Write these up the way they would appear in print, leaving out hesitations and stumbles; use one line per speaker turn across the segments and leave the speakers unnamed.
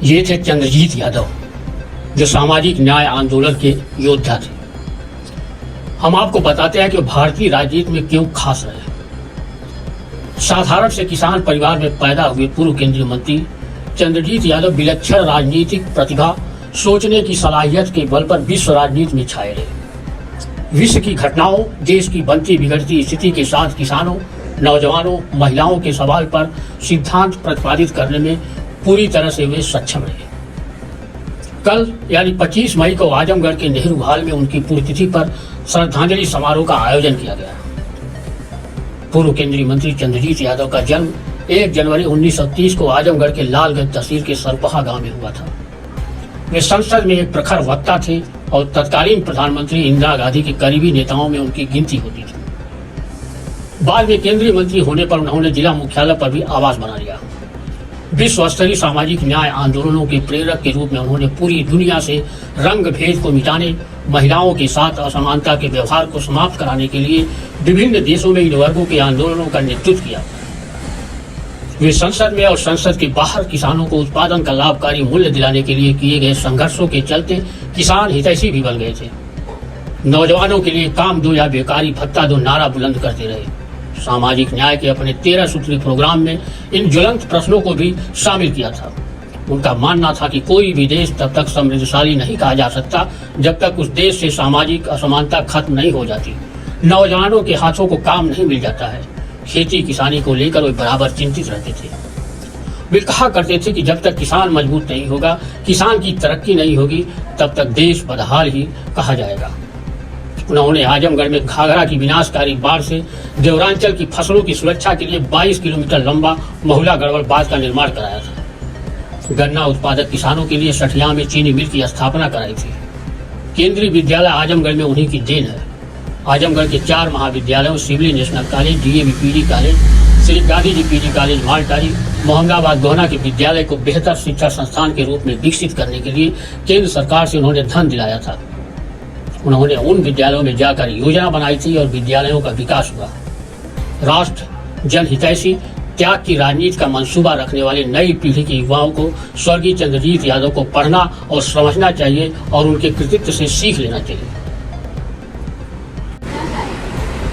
ये थे चंद्रजीत यादव, जो सामाजिक न्याय आंदोलन के योद्धा थे। हम आपको बताते हैं कि भारतीय राजनीति में क्यों खास रहे। साधारण से किसान परिवार में पैदा हुए पूर्व केंद्रीय मंत्री चंद्रजीत यादव विलक्षण राजनीतिक प्रतिभा, सोचने की सलाहियत के बल पर विश्व राजनीति में छाए रहे। विश्व की घटनाओं, देश की बनती बिगड़ती स्थिति के साथ किसानों, नौजवानों, महिलाओं के सवाल पर सिद्धांत प्रतिपादित करने में पूरी तरह से वे सक्षम रहे। कल यानी 25 मई को आजमगढ़ के नेहरू हॉल में उनकी पुण्यतिथि पर श्रद्धांजलि समारोह का आयोजन किया गया। पूर्व केंद्रीय मंत्री चंद्रजीत यादव का जन्म 1 जनवरी 1930 को आजमगढ़ के लालगंज तहसील के सरपहा गांव में हुआ था। वे संसद में एक प्रखर वक्ता थे और तत्कालीन प्रधानमंत्री इंदिरा गांधी के करीबी नेताओं में उनकी गिनती होती थी। बाद में केंद्रीय मंत्री होने पर उन्होंने जिला मुख्यालय पर भी आवास बना लिया। विश्व स्तरीय सामाजिक न्याय आंदोलनों के प्रेरक के रूप में उन्होंने पूरी दुनिया से रंग भेद को मिटाने, महिलाओं के साथ असमानता के व्यवहार को समाप्त कराने के लिए विभिन्न देशों में इन वर्गों के आंदोलनों का नेतृत्व किया। वे संसद में और संसद के बाहर किसानों को उत्पादन का लाभकारी मूल्य दिलाने के लिए किए गए संघर्षों के चलते किसान हितैषी भी बन गए थे। नौजवानों के लिए काम दो या बेकारी भत्ता दो नारा बुलंद करते रहे। सामाजिक न्याय के अपने 13 सूत्री प्रोग्राम में इन ज्वलंत प्रश्नों को भी शामिल किया था। उनका मानना था कि कोई भी देश तब तक समृद्धशाली नहीं कहा जा सकता जब तक उस देश से सामाजिक असमानता खत्म नहीं हो जाती, नौजवानों के हाथों को काम नहीं मिल जाता है। खेती किसानी को लेकर वे बराबर चिंतित रहते थे। वे कहा करते थे कि जब तक किसान मजबूत नहीं होगा, किसान की तरक्की नहीं होगी, तब तक देश बदहाल ही कहा जाएगा। उन्होंने आजमगढ़ में घाघरा की विनाशकारी बाढ़ से देवरांचल की फसलों की सुरक्षा के लिए 22 किलोमीटर लंबा महुला गढ़वल बांध का निर्माण कराया था। गन्ना उत्पादक किसानों के लिए सठिया में चीनी मिल की स्थापना कराई थी। केंद्रीय विद्यालय आजमगढ़ में उन्हीं की देन है। आजमगढ़ के 4 महाविद्यालयों civil national college, DAV PD college, Shri Gandhi ji PD college Maltari, Mohammadabad Gohna के विद्यालय को बेहतर शिक्षा संस्थान के रूप में विकसित करने के लिए केंद्र सरकार से उन्होंने धन दिलाया था। उन्होंने उन विद्यालयों में जाकर योजना बनाई थी और विद्यालयों का विकास हुआ। राष्ट्र जनहितैषी त्याग की राजनीति का मंसूबा रखने वाले नई पीढ़ी के युवाओं को स्वर्गीय चंद्रजीत यादव को पढ़ना और समझना चाहिए और उनके कृतित्व से सीख लेना चाहिए।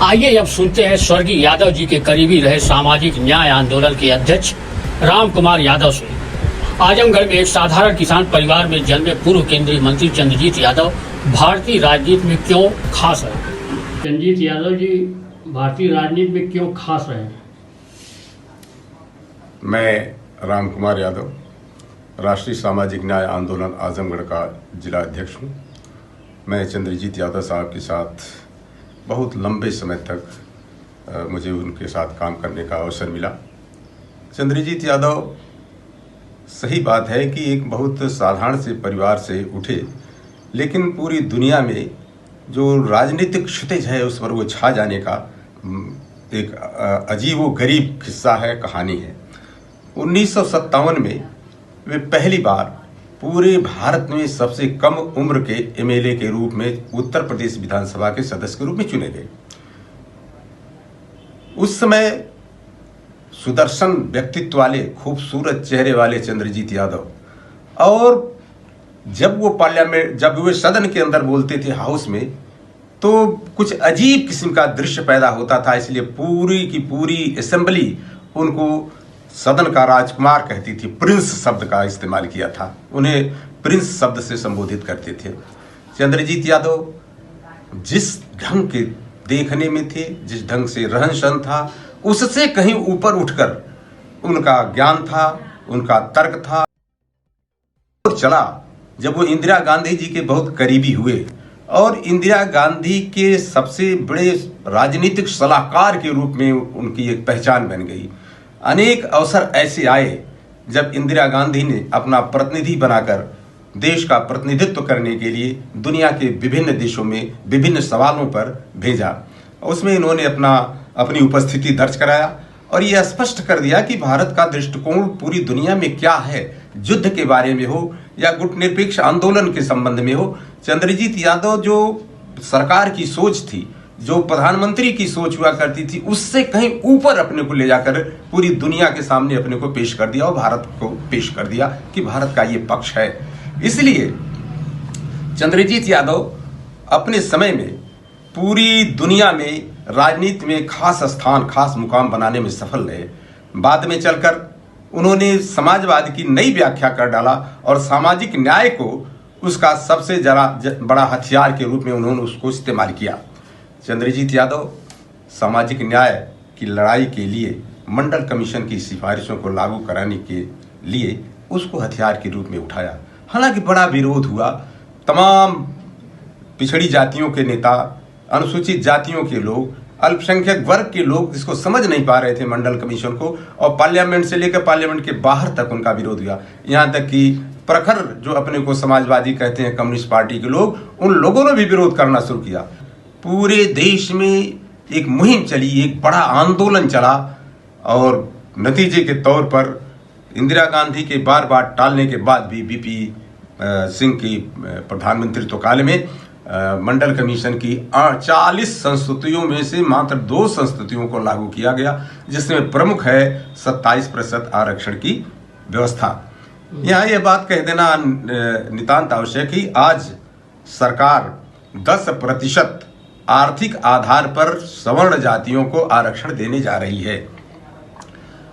आइए अब सुनते हैं स्वर्गीय यादव जी के करीबी रहे सामाजिक न्याय आंदोलन के अध्यक्ष राम कुमार यादव से। आजमगढ़ में एक साधारण किसान परिवार में जन्मे पूर्व केंद्रीय मंत्री चंद्रजीत यादव भारतीय राजनीति में क्यों खास रहे। चंद्रजीत यादव जी भारतीय राजनीति में क्यों खास रहे?
मैं राम कुमार यादव, राष्ट्रीय सामाजिक न्याय आंदोलन आजमगढ़ का जिला अध्यक्ष हूँ। मैं चंद्रजीत यादव साहब के साथ बहुत लंबे समय तक मुझे उनके साथ काम करने का अवसर मिला। चंद्रजीत यादव, सही बात है कि एक बहुत साधारण से परिवार से उठे, लेकिन पूरी दुनिया में जो राजनीतिक क्षितिज है उस पर वो छा जाने का एक अजीब व गरीब किस्सा है, कहानी है। 1957 में वे पहली बार पूरे भारत में सबसे कम उम्र के एमएलए के रूप में उत्तर प्रदेश विधानसभा के सदस्य के रूप में चुने गए। उस समय सुदर्शन व्यक्तित्व वाले, खूबसूरत चेहरे वाले चंद्रजीत यादव, और जब वे सदन के अंदर बोलते थे हाउस में, तो कुछ अजीब किस्म का दृश्य पैदा होता था। इसलिए पूरी की पूरी असेंबली उनको सदन का राजकुमार कहती थी। प्रिंस शब्द का इस्तेमाल किया था, उन्हें प्रिंस शब्द से संबोधित करते थे। चंद्रजीत यादव जिस ढंग के देखने में थे, जिस ढंग से रहन सहन था, उससे कहीं ऊपर उठकर उनका ज्ञान था, उनका तर्क था। और चला जब वो इंदिरा गांधी जी के बहुत करीबी हुए और इंदिरा गांधी के सबसे बड़े राजनीतिक सलाहकार के रूप में उनकी एक पहचान बन गई। अनेक अवसर ऐसे आए जब इंदिरा गांधी ने अपना प्रतिनिधि बनाकर देश का प्रतिनिधित्व करने के लिए दुनिया के विभिन्न देशों में विभिन्न सवालों पर भेजा। उसमें इन्होंने अपनी उपस्थिति दर्ज कराया और यह स्पष्ट कर दिया कि भारत का दृष्टिकोण पूरी दुनिया में क्या है, युद्ध के बारे में हो या गुटनिरपेक्ष आंदोलन के संबंध में हो। चंद्रजीत यादव जो सरकार की सोच थी, जो प्रधानमंत्री की सोच हुआ करती थी उससे कहीं ऊपर अपने को ले जाकर पूरी दुनिया के सामने अपने को पेश कर दिया और भारत को पेश कर दिया कि भारत का ये पक्ष है। इसलिए चंद्रजीत यादव अपने समय में पूरी दुनिया में राजनीति में खास स्थान, खास मुकाम बनाने में सफल रहे। बाद में चलकर उन्होंने समाजवाद की नई व्याख्या कर डाला और सामाजिक न्याय को उसका सबसे बड़ा हथियार के रूप में उन्होंने उसको इस्तेमाल किया। चंद्रजीत यादव सामाजिक न्याय की लड़ाई के लिए मंडल कमीशन की सिफारिशों को लागू कराने के लिए उसको हथियार के रूप में उठाया। हालांकि बड़ा विरोध हुआ, तमाम पिछड़ी जातियों के नेता, अनुसूचित जातियों के लोग, अल्पसंख्यक वर्ग के लोग इसको समझ नहीं पा रहे थे मंडल कमीशन को, और पार्लियामेंट से लेकर पार्लियामेंट के बाहर तक उनका विरोध हुआ। यहाँ तक कि प्रखर जो अपने को समाजवादी कहते हैं कम्युनिस्ट पार्टी के लोग, उन लोगों ने भी विरोध करना शुरू किया। पूरे देश में एक मुहिम चली, एक बड़ा आंदोलन चला और नतीजे के तौर पर इंदिरा गांधी के बार बार टालने के बाद भी वीपी सिंह की प्रधानमंत्रित्व काल में मंडल कमीशन की 40 संस्तुतियों में से मात्र 2 संस्तुतियों को लागू किया गया, जिसमें प्रमुख है 27% आरक्षण की व्यवस्था। यहाँ यह बात कह देना नितांत आवश्यक कि आज सरकार 10% आर्थिक आधार पर सवर्ण जातियों को आरक्षण देने जा रही है।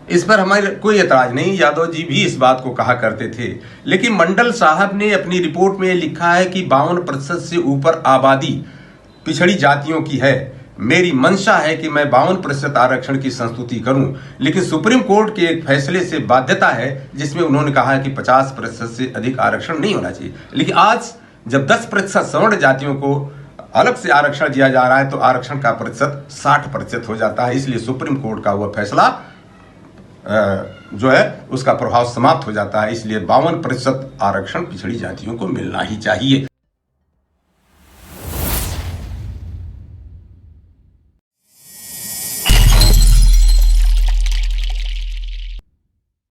इस पर हमारे कोई एतराज नहीं, यादव जी भी इस बात को कहा करते थे। लेकिन मंडल साहब ने अपनी रिपोर्ट में लिखा है कि 52% से ऊपर आबादी पिछड़ी जातियों की है। मेरी मंशा है कि मैं 52% आरक्षण की संस्तुति करूं, लेकिन सुप्रीम कोर्ट के एक फैसले से बाध्यता है जिसमें उन्होंने कहा है कि 50% से अधिक आरक्षण नहीं होना चाहिए। लेकिन आज जब 10% सवर्ण जातियों को अलग से आरक्षण दिया जा रहा है तो आरक्षण का प्रतिशत 60% हो जाता है। इसलिए सुप्रीम कोर्ट का वह फैसला जो है उसका प्रभाव समाप्त हो जाता है। इसलिए 52% आरक्षण पिछड़ी जातियों को मिलना ही चाहिए।